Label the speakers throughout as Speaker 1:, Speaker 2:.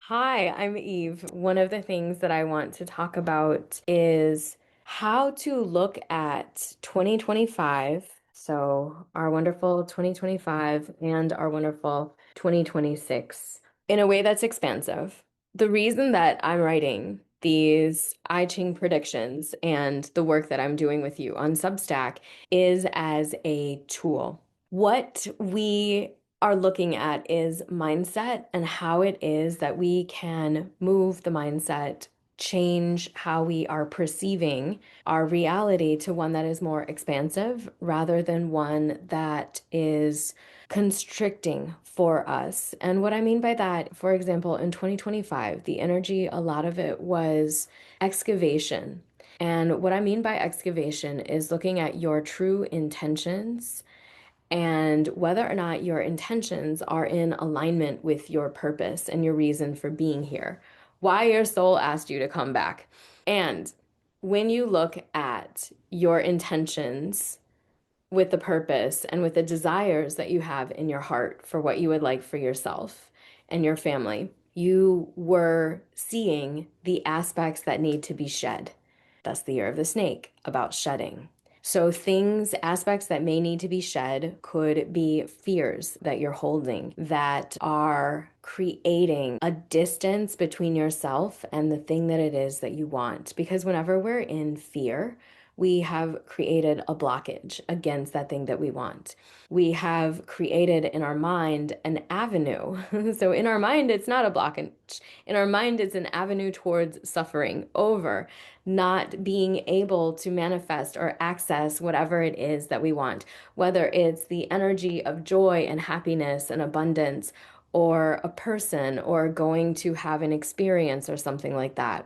Speaker 1: Hi, I'm Eve. One of the things that I want to talk about is how to look at 2025, so our wonderful 2025 and our wonderful 2026, in a way that's expansive. The reason that I'm writing these I Ching predictions and the work that I'm doing with you on Substack is as a tool. What we are looking at is mindset and how it is that we can move the mindset, change how we are perceiving our reality to one that is more expansive rather than one that is constricting for us. And what I mean by that, for example, in 2025, the energy, a lot of it was excavation. And what I mean by excavation is looking at your true intentions and whether or not your intentions are in alignment with your purpose and your reason for being here, why your soul asked you to come back. And when you look at your intentions with the purpose and with the desires that you have in your heart for what you would like for yourself and your family, you were seeing the aspects that need to be shed. That's the year of the snake, about shedding. So, things, aspects that may need to be shed could be fears that you're holding that are creating a distance between yourself and the thing that it is that you want. Because whenever we're in fear, we have created a blockage against that thing that we want. We have created in our mind an avenue. So in our mind, it's not a blockage. In our mind, it's an avenue towards suffering over not being able to manifest or access whatever it is that we want, whether it's the energy of joy and happiness and abundance, or a person, or going to have an experience or something like that.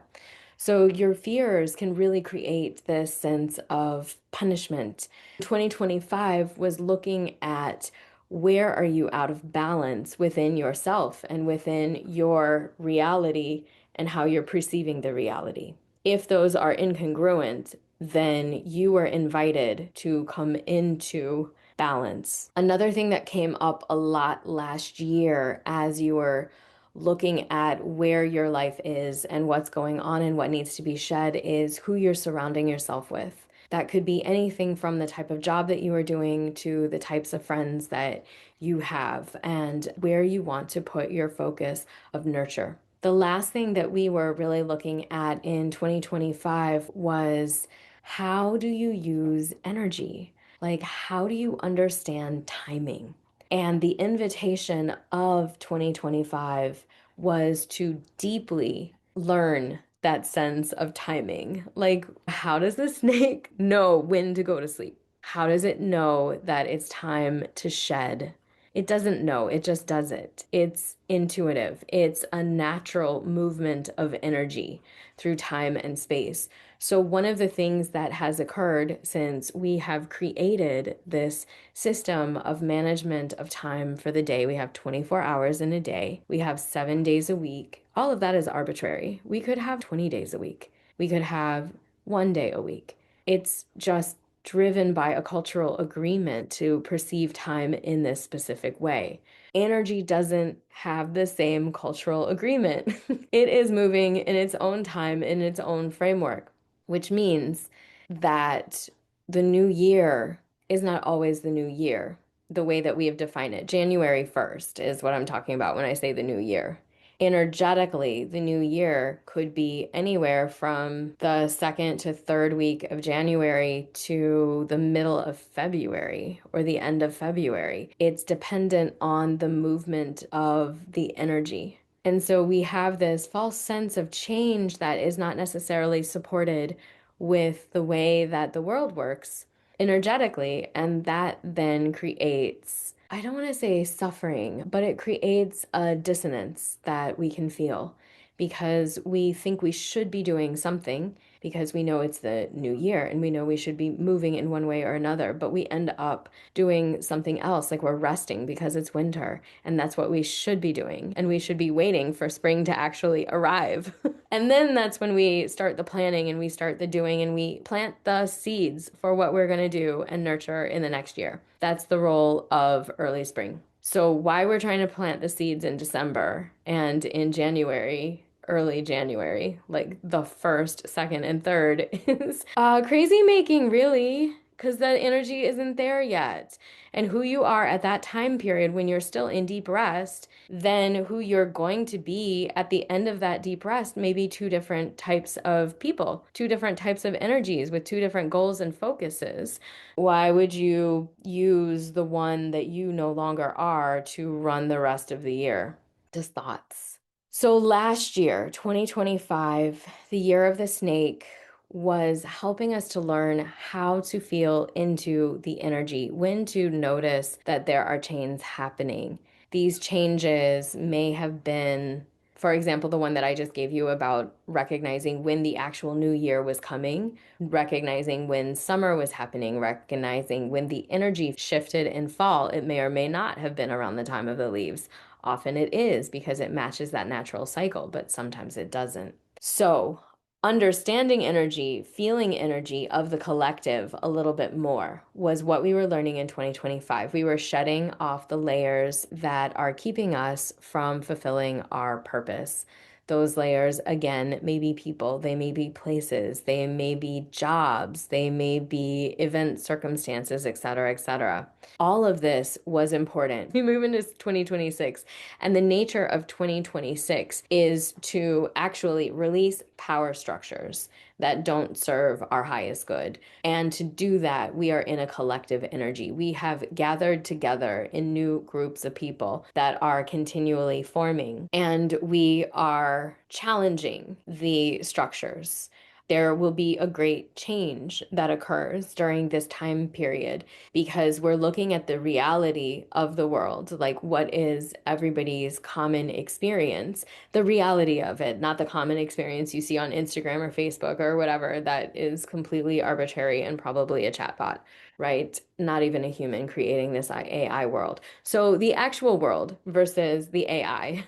Speaker 1: So your fears can really create this sense of punishment. 2025 was looking at where are you out of balance within yourself and within your reality and how you're perceiving the reality. If those are incongruent, then you are invited to come into balance. Another thing that came up a lot last year as you were looking at where your life is and what's going on and what needs to be shed is who you're surrounding yourself with. That could be anything from the type of job that you are doing to the types of friends that you have and where you want to put your focus of nurture. The last thing that we were really looking at in 2025 was how do you use energy? Like, how do you understand timing? And the invitation of 2025 was to deeply learn that sense of timing. Like, how does the snake know when to go to sleep? How does it know that it's time to shed? It doesn't know, it just does it. It's intuitive. It's a natural movement of energy through time and space. So, one of the things that has occurred since we have created this system of management of time for the day, we have 24 hours in a day, we have 7 days a week. All of that is arbitrary. We could have 20 days a week, we could have 1 day a week. It's just driven by a cultural agreement to perceive time in this specific way. Energy doesn't have the same cultural agreement. It is moving in its own time, in its own framework, which means that the new year is not always the new year, the way that we have defined it. January 1st is what I'm talking about when I say the new year. Energetically, the new year could be anywhere from the second to third week of January to the middle of February or the end of February. It's dependent on the movement of the energy. And so we have this false sense of change that is not necessarily supported with the way that the world works energetically. And that then creates, I don't want to say suffering, but it creates a dissonance that we can feel because we think we should be doing something because we know it's the new year and we know we should be moving in one way or another, but we end up doing something else, like we're resting because it's winter and that's what we should be doing. And we should be waiting for spring to actually arrive. And then that's when we start the planning and we start the doing and we plant the seeds for what we're going to do and nurture in the next year. That's the role of early spring. So why we're trying to plant the seeds in December and in January, early January, like the first, second, and third is crazy making, really, because that energy isn't there yet. And who you are at that time period when you're still in deep rest, then who you're going to be at the end of that deep rest may be two different types of people, two different types of energies with two different goals and focuses. Why would you use the one that you no longer are to run the rest of the year? Just thoughts. So last year, 2025, the year of the snake, was helping us to learn how to feel into the energy, when to notice that there are changes happening. These changes may have been, for example, the one that I just gave you about recognizing when the actual new year was coming, recognizing when summer was happening, recognizing when the energy shifted in fall. It may or may not have been around the time of the leaves. Often it is because it matches that natural cycle, but sometimes it doesn't. So, understanding energy, feeling energy of the collective a little bit more was what we were learning in 2025. We were shedding off the layers that are keeping us from fulfilling our purpose. Those layers, again, may be people, they may be places, they may be jobs, they may be event circumstances, et cetera, et cetera. All of this was important. We move into 2026, and the nature of 2026 is to actually release power structures that don't serve our highest good. And to do that, we are in a collective energy. We have gathered together in new groups of people that are continually forming, and we are challenging the structures. There will be a great change that occurs during this time period because we're looking at the reality of the world, like what is everybody's common experience, the reality of it, not the common experience you see on Instagram or Facebook or whatever that is completely arbitrary and probably a chatbot, right? Not even a human creating this AI world. So the actual world versus the AI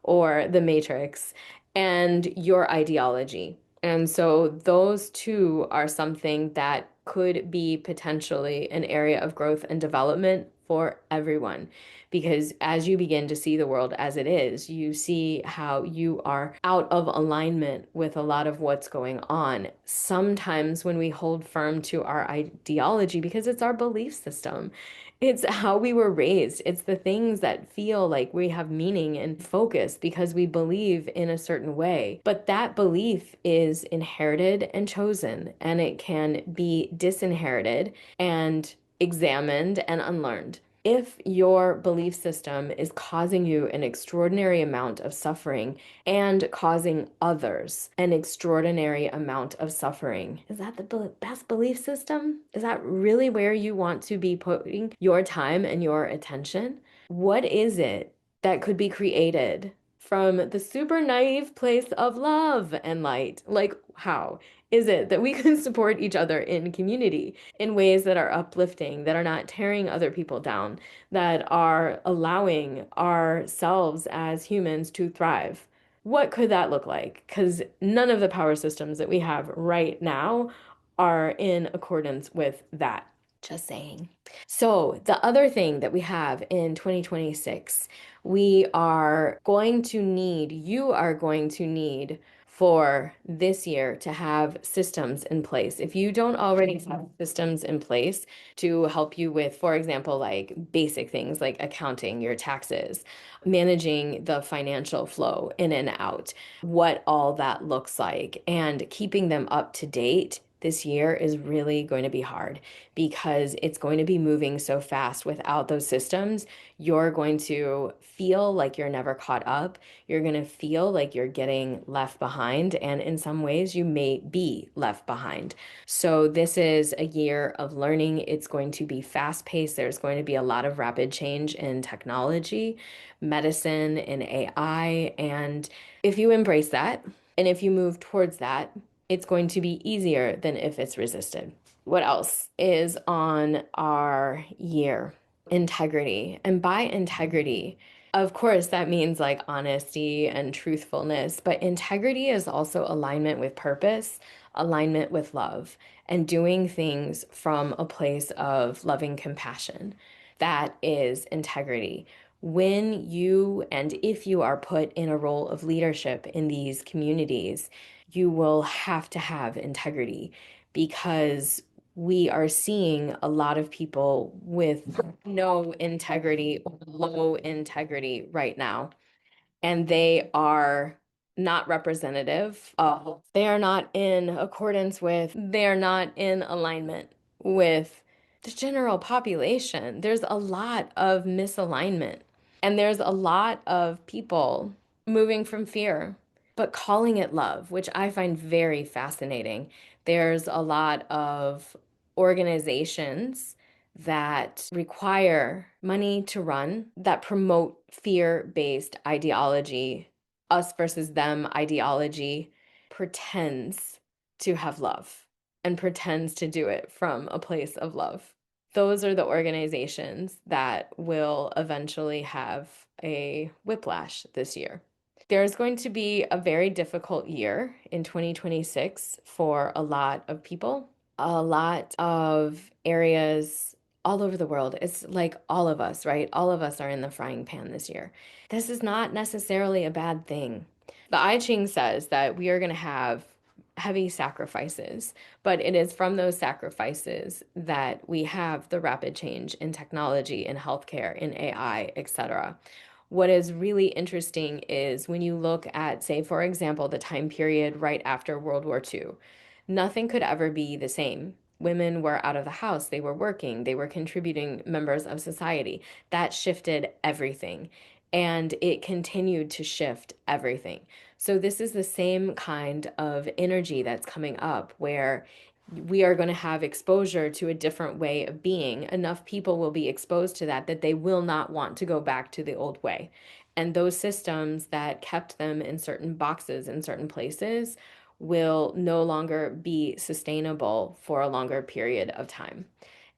Speaker 1: or the matrix and your ideology. And so those two are something that could be potentially an area of growth and development for everyone. Because as you begin to see the world as it is, you see how you are out of alignment with a lot of what's going on. Sometimes when we hold firm to our ideology, because it's our belief system, it's how we were raised. It's the things that feel like we have meaning and focus because we believe in a certain way. But that belief is inherited and chosen, and it can be disinherited and examined and unlearned. If your belief system is causing you an extraordinary amount of suffering and causing others an extraordinary amount of suffering, is that the best belief system? Is that really where you want to be putting your time and your attention? What is it that could be created from the super naive place of love and light? Like, how is it that we can support each other in community in ways that are uplifting, that are not tearing other people down, that are allowing ourselves as humans to thrive? What could that look like? Because none of the power systems that we have right now are in accordance with that. Just saying. So, the other thing that we have in 2026, you are going to need for this year to have systems in place. If you don't already have systems in place to help you with, for example, like basic things like accounting, your taxes, managing the financial flow in and out, what all that looks like, and keeping them up to date. This year is really going to be hard because it's going to be moving so fast. Without those systems, you're going to feel like you're never caught up. You're going to feel like you're getting left behind. And in some ways, you may be left behind. So, this is a year of learning. It's going to be fast paced. There's going to be a lot of rapid change in technology, medicine, and AI. And if you embrace that, and if you move towards that, it's going to be easier than if it's resisted. What else is on our year? Integrity. And by integrity, of course, that means like honesty and truthfulness, but integrity is also alignment with purpose, alignment with love, and doing things from a place of loving compassion. That is integrity. When you and if you are put in a role of leadership in these communities, you will have to have integrity because we are seeing a lot of people with no integrity, low integrity right now, and they are not representative of, they are not in accordance with, they are not in alignment with the general population. There's a lot of misalignment, and there's a lot of people moving from fear, but calling it love, which I find very fascinating. There's a lot of organizations that require money to run, that promote fear-based ideology, us versus them ideology, pretends to have love and pretends to do it from a place of love. Those are the organizations that will eventually have a whiplash this year. There's going to be a very difficult year in 2026 for a lot of people, a lot of areas all over the world. It's like all of us, right? All of us are in the frying pan this year. This is not necessarily a bad thing. The I Ching says that we are going to have heavy sacrifices, but it is from those sacrifices that we have the rapid change in technology, in healthcare, in AI, etc. What is really interesting is when you look at, say, for example, the time period right after World War II, nothing could ever be the same. Women were out of the house, they were working, they were contributing members of society. That shifted everything, and it continued to shift everything. So, this is the same kind of energy that's coming up where we are going to have exposure to a different way of being. Enough people will be exposed to that that they will not want to go back to the old way. And those systems that kept them in certain boxes in certain places will no longer be sustainable for a longer period of time.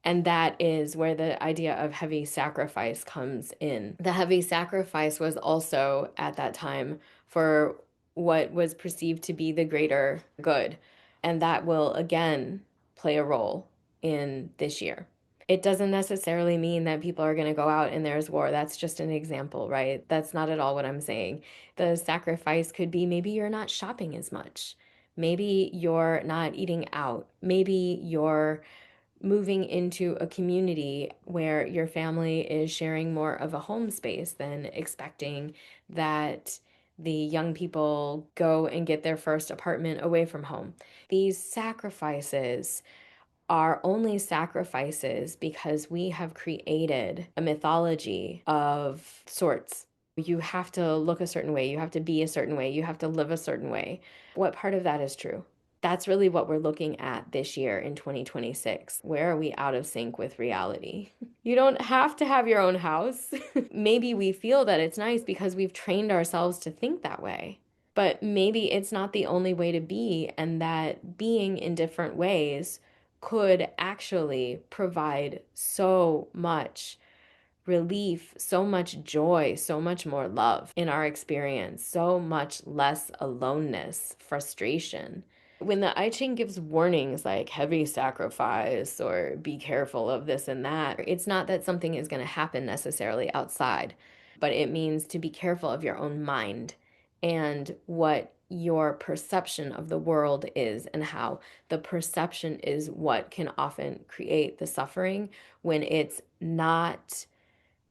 Speaker 1: And that is where the idea of heavy sacrifice comes in. The heavy sacrifice was also at that time for what was perceived to be the greater good. And that will again play a role in this year. It doesn't necessarily mean that people are going to go out and there's war. That's just an example, right? That's not at all what I'm saying. The sacrifice could be maybe you're not shopping as much. Maybe you're not eating out. Maybe you're moving into a community where your family is sharing more of a home space than expecting that the young people go and get their first apartment away from home. These sacrifices are only sacrifices because we have created a mythology of sorts. You have to look a certain way, you have to be a certain way, you have to live a certain way. What part of that is true? That's really what we're looking at this year in 2026. Where are we out of sync with reality? You don't have to have your own house. Maybe we feel that it's nice because we've trained ourselves to think that way. But maybe it's not the only way to be, and that being in different ways could actually provide so much relief, so much joy, so much more love in our experience, so much less aloneness, frustration. When the I Ching gives warnings like heavy sacrifice or be careful of this and that, it's not that something is going to happen necessarily outside, but it means to be careful of your own mind and what your perception of the world is, and how the perception is what can often create the suffering when it's not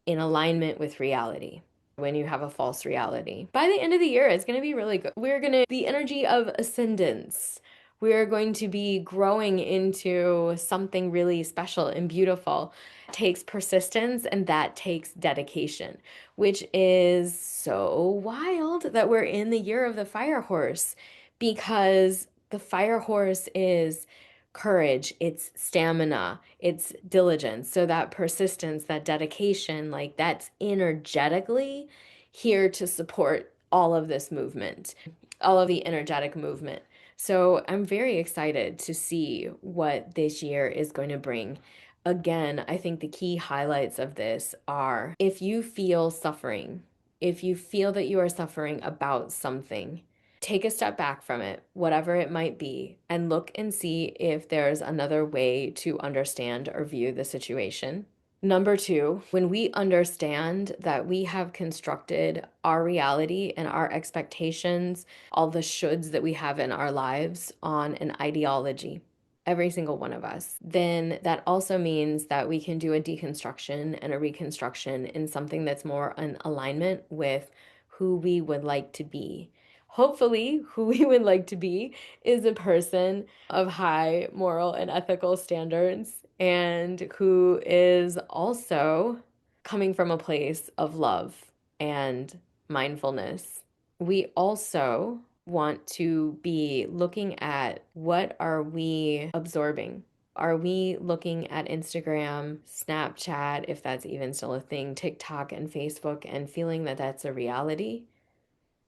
Speaker 1: in alignment with reality, when you have a false reality. By the end of the year, it's going to be really good. The energy of ascendance. We're going to be growing into something really special and beautiful. It takes persistence, and that takes dedication, which is so wild that we're in the year of the fire horse, because the fire horse is courage, it's stamina, it's diligence. So that persistence, that dedication, like that's energetically here to support all of this movement, all of the energetic movement. So I'm very excited to see what this year is going to bring. Again, I think the key highlights of this are if you feel suffering, if you feel that you are suffering about something, take a step back from it, whatever it might be, and look and see if there's another way to understand or view the situation. Number two, when we understand that we have constructed our reality and our expectations, all the shoulds that we have in our lives on an ideology, every single one of us, then that also means that we can do a deconstruction and a reconstruction in something that's more in alignment with who we would like to be. Hopefully, who we would like to be is a person of high moral and ethical standards and who is also coming from a place of love and mindfulness. We also want to be looking at what are we absorbing? Are we looking at Instagram, Snapchat, if that's even still a thing, TikTok and Facebook, and feeling that that's a reality?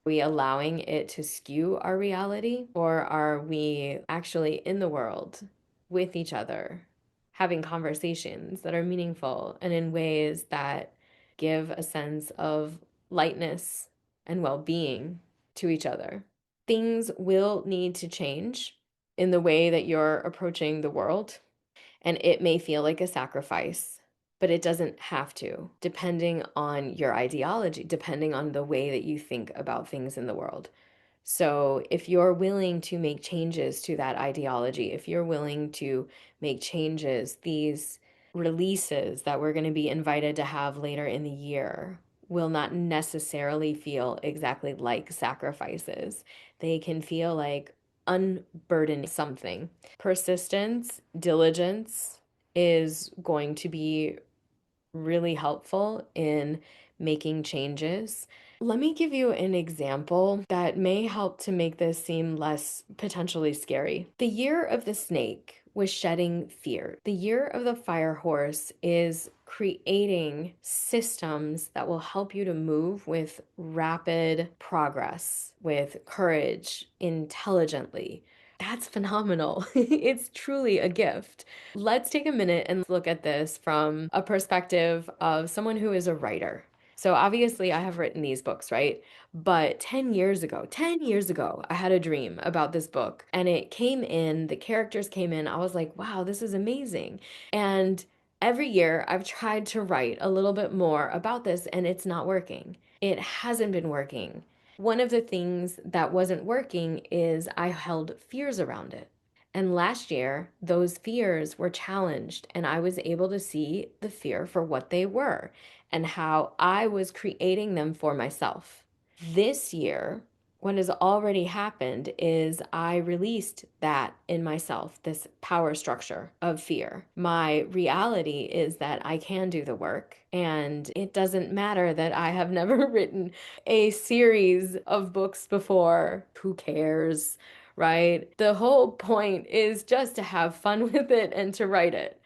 Speaker 1: We allowing it to skew our reality, or are we actually in the world with each other, having conversations that are meaningful and in ways that give a sense of lightness and well-being to each other? Things will need to change in the way that you're approaching the world, and it may feel like a sacrifice, but it doesn't have to, depending on your ideology, depending on the way that you think about things in the world. So, if you're willing to make changes to that ideology, if you're willing to make changes, these releases that we're going to be invited to have later in the year will not necessarily feel exactly like sacrifices. They can feel like unburden something. Persistence, diligence is going to be really helpful in making changes. Let me give you an example that may help to make this seem less potentially scary. The year of the snake was shedding fear. The year of the fire horse is creating systems that will help you to move with rapid progress, with courage, intelligently. That's phenomenal. It's truly a gift. Let's take a minute and look at this from a perspective of someone who is a writer. So obviously I have written these books, right? But 10 years ago, I had a dream about this book and it came in, the characters came in. I was like, wow, this is amazing. And every year I've tried to write a little bit more about this and it's not working. It hasn't been working. One of the things that wasn't working is I held fears around it. And last year, those fears were challenged, and I was able to see the fear for what they were and how I was creating them for myself. This year, what has already happened is I released that in myself, this power structure of fear. My reality is that I can do the work, and it doesn't matter that I have never written a series of books before. Who cares? Right? The whole point is just to have fun with it and to write it.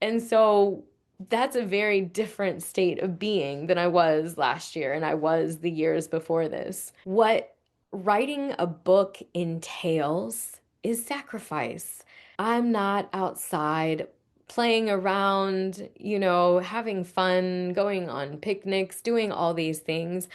Speaker 1: And so that's a very different state of being than I was last year and I was the years before this. What writing a book entails is sacrifice. I'm not outside playing around, having fun, going on picnics, doing all these things.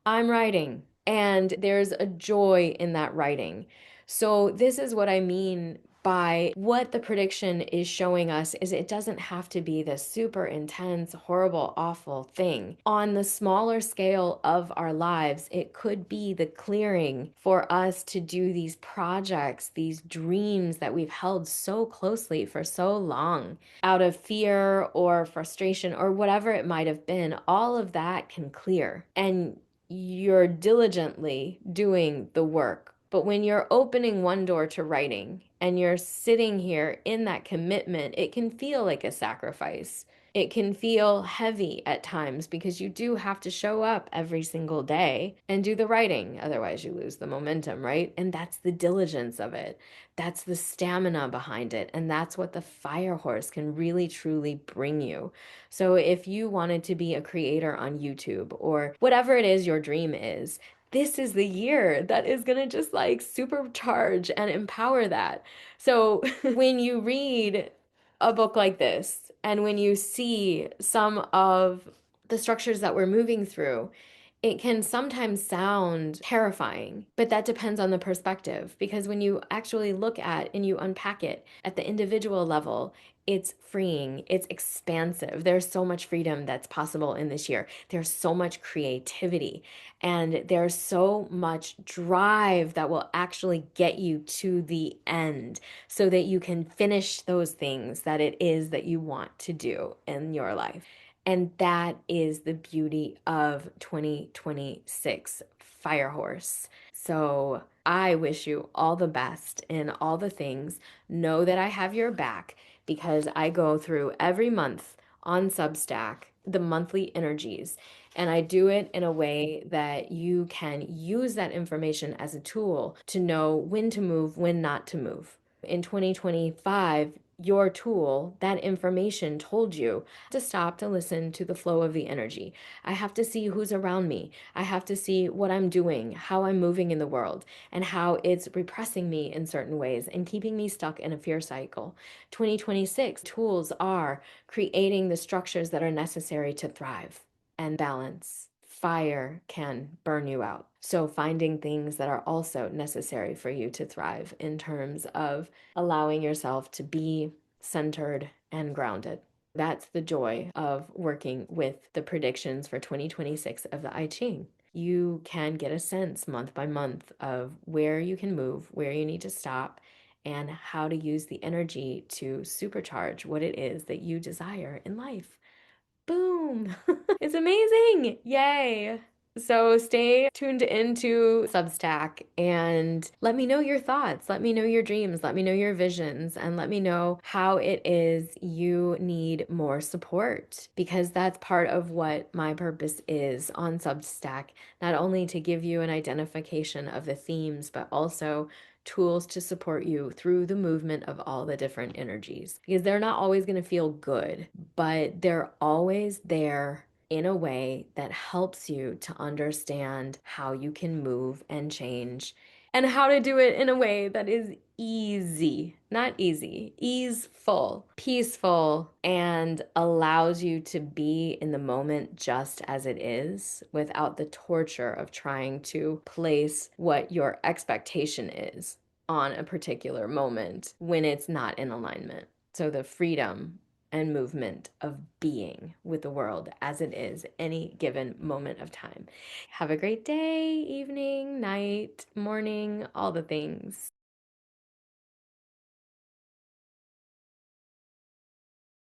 Speaker 1: I'm writing, and there's a joy in that writing. So, this is what I mean by what the prediction is showing us is it doesn't have to be this super intense, horrible, awful thing. On the smaller scale of our lives, it could be the clearing for us to do these projects, these dreams that we've held so closely for so long out of fear or frustration or whatever it might have been. All of that can clear. And you're diligently doing the work. But when you're opening one door to writing and you're sitting here in that commitment, it can feel like a sacrifice. It can feel heavy at times because you do have to show up every single day and do the writing. Otherwise, you lose the momentum, right? And that's the diligence of it. That's the stamina behind it. And that's what the fire horse can really, truly bring you. So if you wanted to be a creator on YouTube or whatever it is your dream is, this is the year that is going to just like supercharge and empower that. So when you read a book like this and when you see some of the structures that we're moving through, it can sometimes sound terrifying, but that depends on the perspective. Because when you actually look at and you unpack it at the individual level, it's freeing, it's expansive. There's so much freedom that's possible in this year. There's so much creativity, and there's so much drive that will actually get you to the end so that you can finish those things that it is that you want to do in your life. And that is the beauty of 2026 Firehorse. So I wish you all the best in all the things. Know that I have your back because I go through every month on Substack the monthly energies. And I do it in a way that you can use that information as a tool to know when to move, when not to move. In 2025, your tool, that information told you to stop to listen to the flow of the energy. I have to see who's around me. I have to see what I'm doing, how I'm moving in the world, and how it's repressing me in certain ways and keeping me stuck in a fear cycle. 2026 tools are creating the structures that are necessary to thrive and balance. Fire can burn you out. So, finding things that are also necessary for you to thrive in terms of allowing yourself to be centered and grounded. That's the joy of working with the predictions for 2026 of the I Ching. You can get a sense month by month of where you can move, where you need to stop, and how to use the energy to supercharge what it is that you desire in life. Boom! It's amazing! Yay! So stay tuned into Substack and let me know your thoughts. Let me know your dreams. Let me know your visions. And let me know how it is you need more support. Because that's part of what my purpose is on Substack. Not only to give you an identification of the themes, but also tools to support you through the movement of all the different energies. Because they're not always going to feel good, but they're always there in a way that helps you to understand how you can move and change and how to do it in a way that is easy, not easy, easeful, peaceful, and allows you to be in the moment just as it is without the torture of trying to place what your expectation is on a particular moment when it's not in alignment. So the freedom and movement of being with the world as it is any given moment of time. Have a great day, evening, night, morning, all the things.